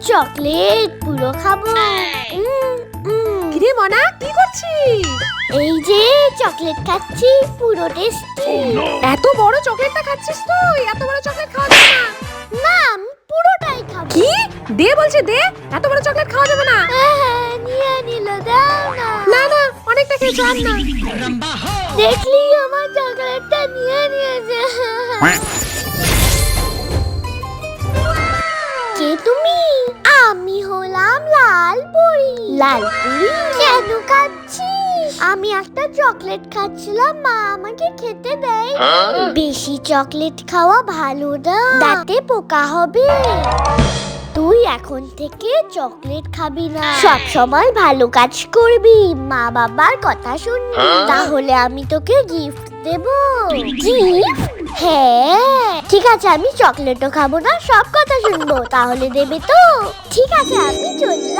Chocolate পুরো খাবো। কিরে মনা, কি করছিস? এই যে চকলেট খাচ্ছি, পুরো টেস্টি। এত বড় চকলেটটা খাচ্ছিস তুই? এত বড় চকলেট খাওয়া যাবে না। না, আমি পুরোটাই খাবো। কি? দে বলছি দে, এত বড় চকলেট খাওয়া যাবে না। হ্যাঁ, নিয়ে নিল, দাও না। না না, অনেকটা খেয়েছো, আর না। দেখলি আমার চকলেটটা নিয়ে নিয়েছে। কে তুমি? আমি হলাম লাল পরি। লাল পরি? কেন খাচ্ছিস? আমি একটা চকলেট খাচ্ছিলাম, মা আমাকে খেতে দেয়। বেশি চকলেট খাওয়া ভালো না, দাঁতে পোকা হবে। তুই এখন থেকে চকলেট খাবি না, সব সময় ভালো কাজ করবি, মা বাবার কথা শুনবি। তাহলে আমি তোকে গিফট দেব। গিফট? হ্যাঁ, ঠিক আছে, আমি চকলেটও খাবো না, সব কথা শুনবো। তাহলে দেবে তো? ঠিক আছে, আমি চললাম।